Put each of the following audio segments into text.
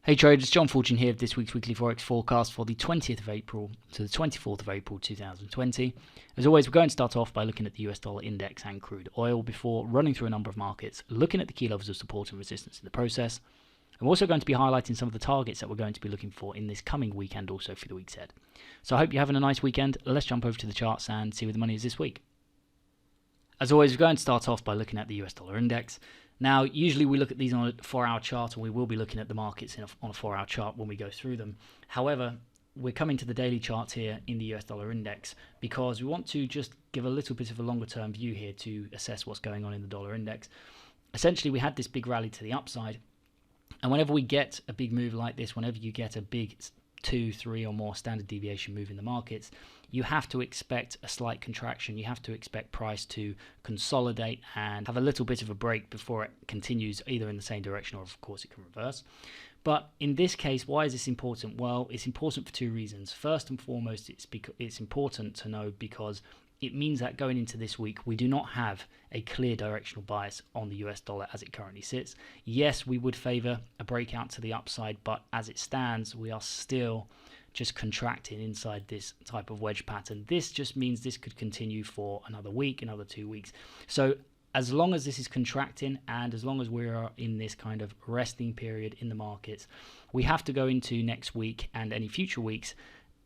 Hey traders, John Fortune here with this week's weekly Forex forecast for the 20th of April to the 24th of April 2020. As always, we're going to start off by looking at the US dollar index and crude oil before running through a number of markets, looking at the key levels of support and resistance in the process. I'm also going to be highlighting some of the targets that we're going to be looking for in this coming week and also for the weeks ahead. So I hope you're having a nice weekend. Let's jump over to the charts and see where the money is this week. As always, we're going to start off by looking at the US dollar index. Now, usually we look at these on a 4-hour chart, and we will be looking at the markets on a 4-hour chart when we go through them. However, we're coming to the daily chart here in the US dollar index because we want to just give a little bit of a longer term view here to assess what's going on in the dollar index. Essentially, we had this big rally to the upside, and whenever we get a big move like this, whenever you get a big 2, 3 or more standard deviation move in the markets, you have to expect a slight contraction. You have to expect price to consolidate and have a little bit of a break before it continues either in the same direction or of course it can reverse. But in this case, why is this important? Well, it's important for two reasons. First and foremost, it's important to know because it means that going into this week, we do not have a clear directional bias on the US dollar as it currently sits. Yes, we would favor a breakout to the upside, but as it stands, we are still just contracting inside this type of wedge pattern. This just means this could continue for another week, another 2 weeks. So as long as this is contracting and as long as we are in this kind of resting period in the markets, we have to go into next week and any future weeks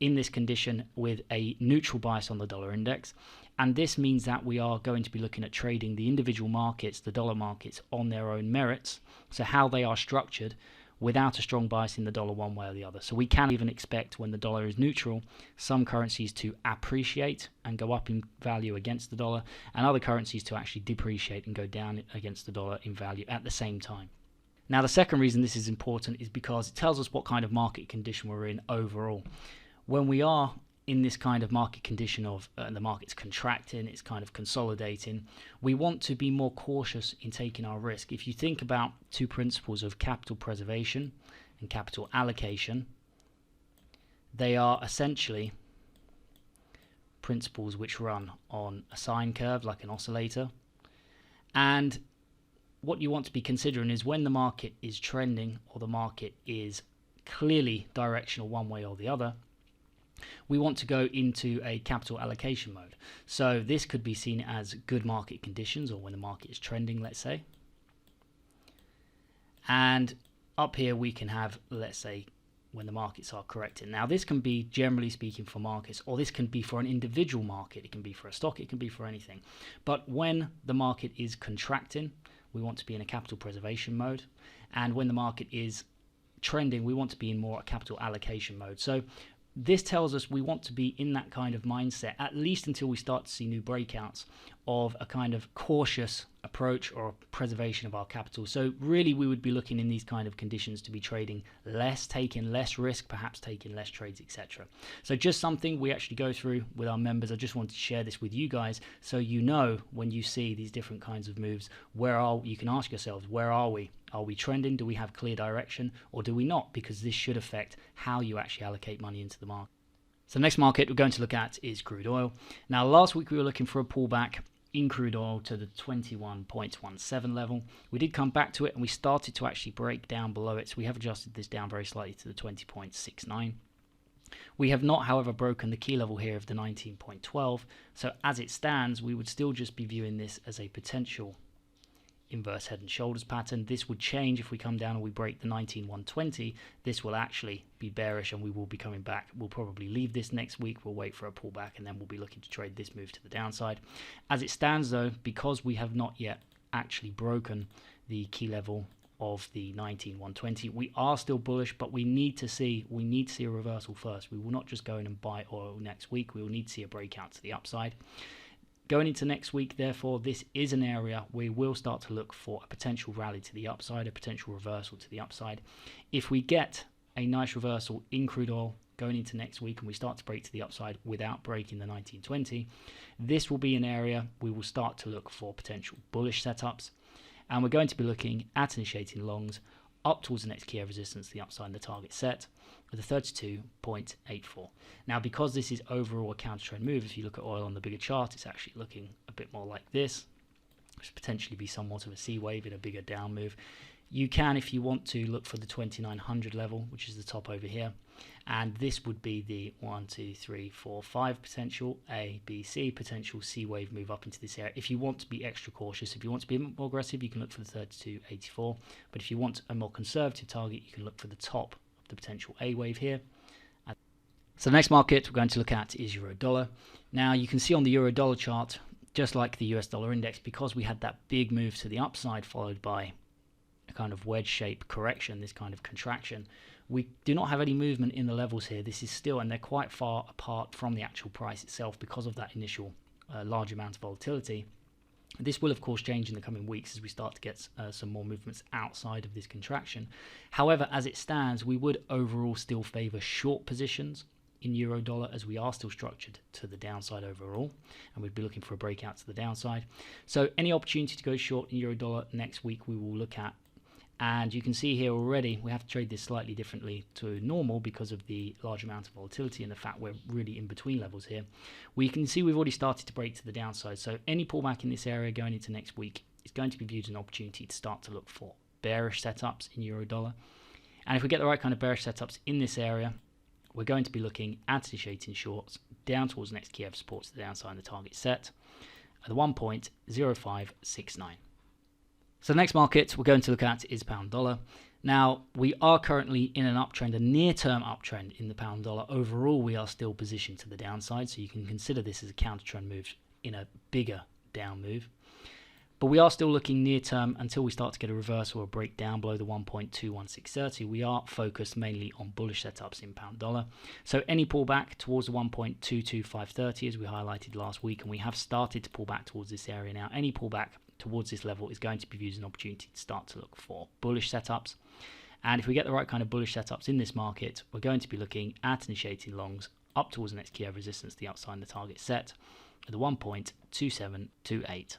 in this condition with a neutral bias on the dollar index. And this means that we are going to be looking at trading the individual markets, the dollar markets, on their own merits, so how they are structured, without a strong bias in the dollar one way or the other. So we can even expect when the dollar is neutral, some currencies to appreciate and go up in value against the dollar, and other currencies to actually depreciate and go down against the dollar in value at the same time. Now, the second reason this is important is because it tells us what kind of market condition we're in overall. When we are in this kind of market condition of the market's contracting, it's kind of consolidating, we want to be more cautious in taking our risk. If you think about two principles of capital preservation and capital allocation, they are essentially principles which run on a sine curve like an oscillator. And what you want to be considering is when the market is trending or the market is clearly directional one way or the other, we want to go into a capital allocation mode. So this could be seen as good market conditions or when the market is trending, let's say. And up here we can have, let's say, when the markets are correcting. Now this can be generally speaking for markets, or this can be for an individual market. It can be for a stock, it can be for anything. But when the market is contracting, we want to be in a capital preservation mode. And when the market is trending, we want to be in more a capital allocation mode. So this tells us we want to be in that kind of mindset, at least until we start to see new breakouts of a kind of cautious approach or preservation of our capital. So really we would be looking in these kind of conditions to be trading less, taking less risk, perhaps taking less trades, etc. So just something we actually go through with our members. I just wanted to share this with you guys so you know when you see these different kinds of moves, you can ask yourselves, where are we? Are we trending? Do we have clear direction or do we not? Because this should affect how you actually allocate money into the market. So the next market we're going to look at is crude oil. Now last week we were looking for a pullback in crude oil to the 21.17 level. We did come back to it and we started to actually break down below it. So we have adjusted this down very slightly to the 20.69. We have not, however, broken the key level here of the 19.12. So as it stands, we would still just be viewing this as a potential inverse head and shoulders pattern. This would change if we come down and we break the 19.120. This will actually be bearish and we will be coming back. We'll probably leave this next week. We'll wait for a pullback and then we'll be looking to trade this move to the downside. As it stands though, because we have not yet actually broken the key level of the 19.120, we are still bullish, but we need to see a reversal first. We will not just go in and buy oil next week. We will need to see a breakout to the upside. Going into next week, therefore, this is an area where we will start to look for a potential rally to the upside, a potential reversal to the upside. If we get a nice reversal in crude oil going into next week and we start to break to the upside without breaking the 19.20, this will be an area we will start to look for potential bullish setups. And we're going to be looking at initiating longs up towards the next key of resistance, the upside and the target set with a 32.84. Now, because this is overall a counter trend move, if you look at oil on the bigger chart, it's actually looking a bit more like this, which potentially be somewhat of a C wave in a bigger down move. You can, if you want to, look for the 2900 level, which is the top over here. And this would be the 1, 2, 3, 4, 5 potential A, B, C potential C wave move up into this area. If you want to be extra cautious, if you want to be a bit more aggressive, you can look for the 3284. But if you want a more conservative target, you can look for the top of the potential A wave here. So the next market we're going to look at is euro dollar. Now you can see on the euro dollar chart, just like the US dollar index, because we had that big move to the upside followed by a kind of wedge shape correction, this kind of contraction, we do not have any movement in the levels here. This is still, and they're quite far apart from the actual price itself because of that initial large amount of volatility. This will of course change in the coming weeks as we start to get some more movements outside of this contraction. However, as it stands, we would overall still favor short positions in euro dollar, as we are still structured to the downside overall, and we'd be looking for a breakout to the downside. So any opportunity to go short in euro dollar next week we will look at. And you can see here already we have to trade this slightly differently to normal because of the large amount of volatility and the fact we're really in between levels here. We can see we've already started to break to the downside, so any pullback in this area going into next week is going to be viewed as an opportunity to start to look for bearish setups in euro dollar. And if we get the right kind of bearish setups in this area, we're going to be looking at initiating shorts down towards the next key of support to the downside and the target set at the 1.0569. So the next market we're going to look at is pound dollar. Now we are currently in an uptrend, a near-term uptrend in the pound dollar. Overall we are still positioned to the downside, so you can consider this as a counter trend move in a bigger down move. But we are still looking near term until we start to get a reversal or a break down below the 1.21630. We are focused mainly on bullish setups in pound dollar. So any pullback towards the 1.22530, as we highlighted last week, and we have started to pull back towards this area now, any pullback towards this level is going to be viewed as an opportunity to start to look for bullish setups. And if we get the right kind of bullish setups in this market, we're going to be looking at initiating longs up towards the next key of resistance, the upside and the target set at the 1.2728.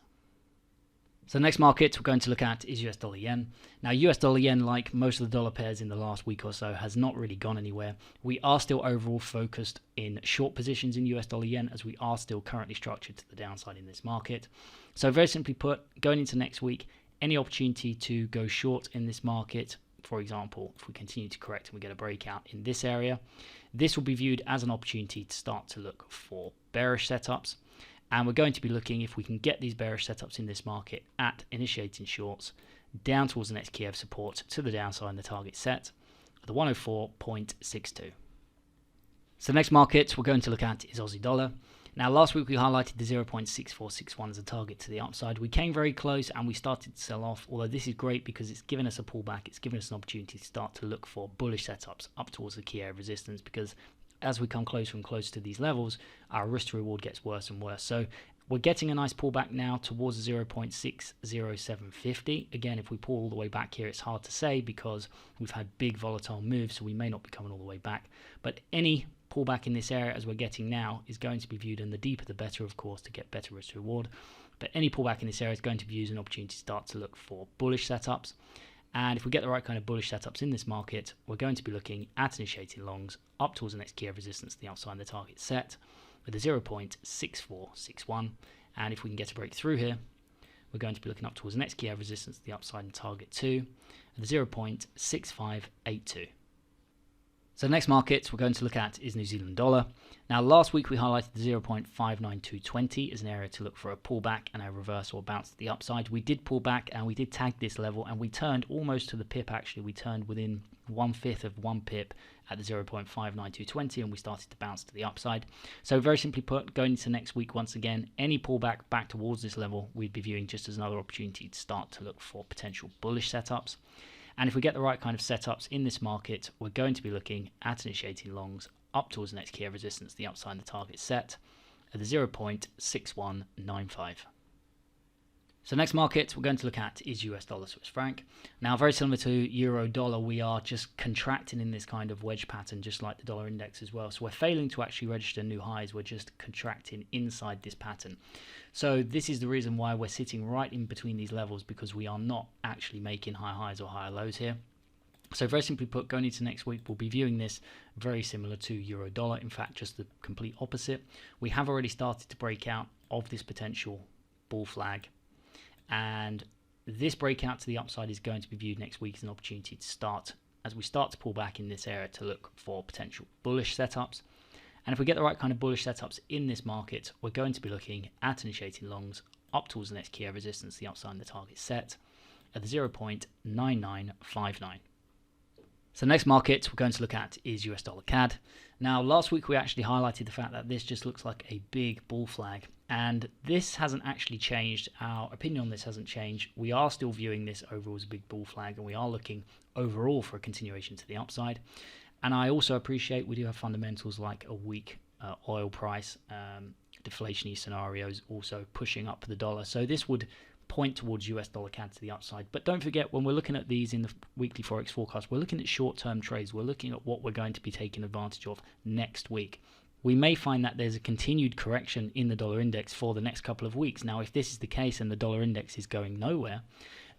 So the next market we're going to look at is US dollar yen. Now US dollar yen, like most of the dollar pairs in the last week or so, has not really gone anywhere. We are still overall focused in short positions in US dollar yen, as we are still currently structured to the downside in this market. So very simply put, going into next week, any opportunity to go short in this market, for example, if we continue to correct and we get a breakout in this area, this will be viewed as an opportunity to start to look for bearish setups. And we're going to be looking, if we can get these bearish setups in this market, at initiating shorts down towards the next key of support to the downside and the target set at the 104.62. So the next market we're going to look at is Aussie dollar. Now last week we highlighted the 0.6461 as a target to the upside. We came very close and we started to sell off, although this is great because it's given us a pullback. It's given us an opportunity to start to look for bullish setups up towards the key area of resistance, because as we come closer and closer to these levels, our risk to reward gets worse and worse. So we're getting a nice pullback now towards 0.60750. Again, if we pull all the way back here, it's hard to say because we've had big volatile moves, so we may not be coming all the way back. But any pullback in this area, as we're getting now, is going to be viewed, and the deeper the better, of course, to get better risk to reward. But any pullback in this area is going to be used as an opportunity to start to look for bullish setups. And if we get the right kind of bullish setups in this market, we're going to be looking at initiating longs up towards the next key of resistance, the upside and the target set with a 0.6461. And if we can get a breakthrough here, we're going to be looking up towards the next key of resistance, the upside and target 2 at the 0.6582. So the next market we're going to look at is New Zealand dollar. Now last week we highlighted the 0.59220 as an area to look for a pullback and a reversal bounce to the upside. We did pull back and we did tag this level, and we turned almost to the pip. Actually, we turned within 1/5 of 1 pip at the 0.59220, and we started to bounce to the upside. So very simply put, going into next week, once again, any pullback back towards this level we'd be viewing just as another opportunity to start to look for potential bullish setups. And if we get the right kind of setups in this market, we're going to be looking at initiating longs up towards the next key of resistance, the upside and the target set at the 0.6195. So next market we're going to look at is US dollar Swiss franc. Now very similar to euro dollar, we are just contracting in this kind of wedge pattern, just like the dollar index as well. So we're failing to actually register new highs, we're just contracting inside this pattern. So this is the reason why we're sitting right in between these levels, because we are not actually making high highs or higher lows here. So very simply put, going into next week, we'll be viewing this very similar to euro dollar. In fact, just the complete opposite. We have already started to break out of this potential bull flag, and this breakout to the upside is going to be viewed next week as an opportunity to start, as we start to pull back in this area, to look for potential bullish setups. And if we get the right kind of bullish setups in this market, we're going to be looking at initiating longs up towards the next key area resistance, the upside and the target set at the 0.9959. So the next market we're going to look at is US dollar CAD. Now, last week we actually highlighted the fact that this just looks like a big bull flag, and this hasn't actually changed. Our opinion on this hasn't changed. We are still viewing this overall as a big bull flag, and we are looking overall for a continuation to the upside. And I also appreciate we do have fundamentals like a weak oil price, deflationary scenarios also pushing up the dollar. So this would point towards US dollar CAD to the upside. But don't forget, when we're looking at these in the weekly Forex forecast, we're looking at short-term trades. We're looking at what we're going to be taking advantage of next week. We may find that there's a continued correction in the dollar index for the next couple of weeks. Now, if this is the case and the dollar index is going nowhere,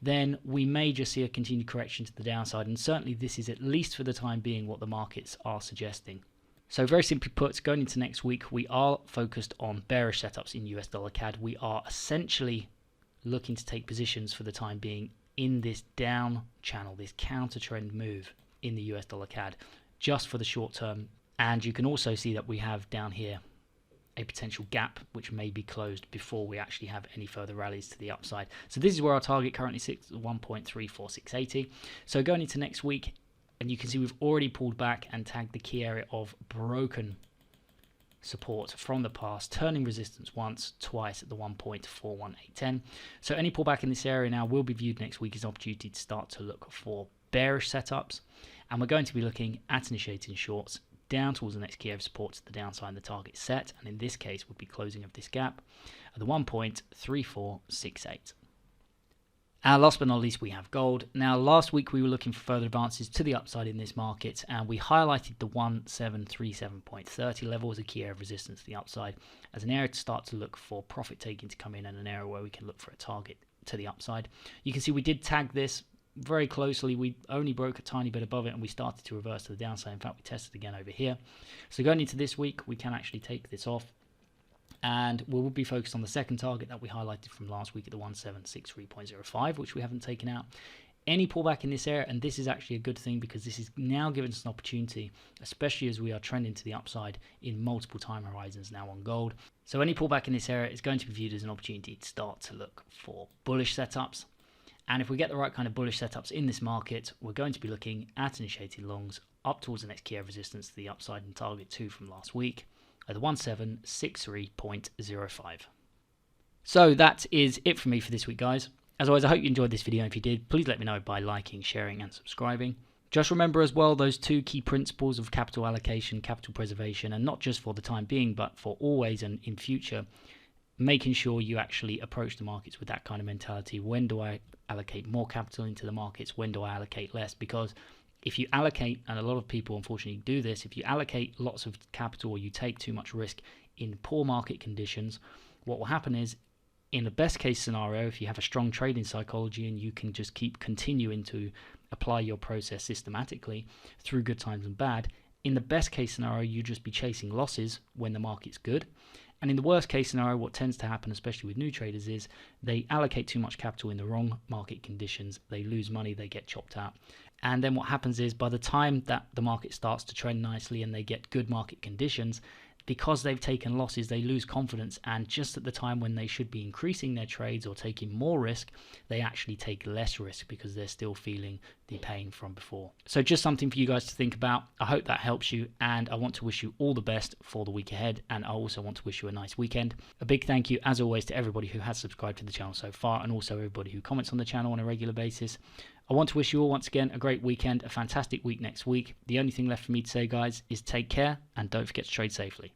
then we may just see a continued correction to the downside. And certainly this is, at least for the time being, what the markets are suggesting. So very simply put, going into next week, we are focused on bearish setups in US dollar CAD. We are essentially looking to take positions for the time being in this down channel, this counter trend move in the US dollar CAD, just for the short term. And you can also see that we have down here a potential gap which may be closed before we actually have any further rallies to the upside. So this is where our target currently sits at 1.34680. So going into next week, and you can see we've already pulled back and tagged the key area of broken support from the past, turning resistance once, twice at the 1.41810. So any pullback in this area now will be viewed next week as an opportunity to start to look for bearish setups, and we're going to be looking at initiating shorts down towards the next key area of support to the downside and the target set, and in this case would be closing of this gap at the 1.3468. And last but not least, we have gold. Now, last week we were looking for further advances to the upside in this market, and we highlighted the 1737.30 level as a key area of resistance to the upside, as an area to start to look for profit taking to come in, and an area where we can look for a target to the upside. You can see we did tag this very closely. We only broke a tiny bit above it, and we started to reverse to the downside. In fact, we tested again over here. So going into this week, we can actually take this off, and we will be focused on the second target that we highlighted from last week at the 1763.05, which we haven't taken out. Any pullback in this area, and this is actually a good thing because this is now giving us an opportunity, especially as we are trending to the upside in multiple time horizons now on gold. So any pullback in this area is going to be viewed as an opportunity to start to look for bullish setups. And if we get the right kind of bullish setups in this market, we're going to be looking at initiating longs up towards the next key area of resistance to the upside and target 2 from last week at the 1763.05. So that is it for me for this week, guys. As always, I hope you enjoyed this video. If you did, please let me know by liking, sharing and subscribing. Just remember as well those 2 key principles of capital allocation, capital preservation, and not just for the time being, but for always and in future, making sure you actually approach the markets with that kind of mentality. When do I allocate more capital into the markets? When do I allocate less? Because if you allocate, and a lot of people unfortunately do this, if you allocate lots of capital or you take too much risk in poor market conditions, what will happen is, in the best case scenario, if you have a strong trading psychology and you can just keep continuing to apply your process systematically through good times and bad, in the best case scenario, you just be chasing losses when the market's good. And in the worst case scenario, what tends to happen, especially with new traders, is they allocate too much capital in the wrong market conditions. They lose money, they get chopped out. And then what happens is, by the time that the market starts to trend nicely and they get good market conditions, because they've taken losses, they lose confidence, and just at the time when they should be increasing their trades or taking more risk, they actually take less risk because they're still feeling the pain from before. So just something for you guys to think about. I hope that helps you, and I want to wish you all the best for the week ahead, and I also want to wish you a nice weekend. A big thank you, as always, to everybody who has subscribed to the channel so far, and also everybody who comments on the channel on a regular basis. I want to wish you all, once again, a great weekend, a fantastic week next week. The only thing left for me to say, guys, is take care, and don't forget to trade safely.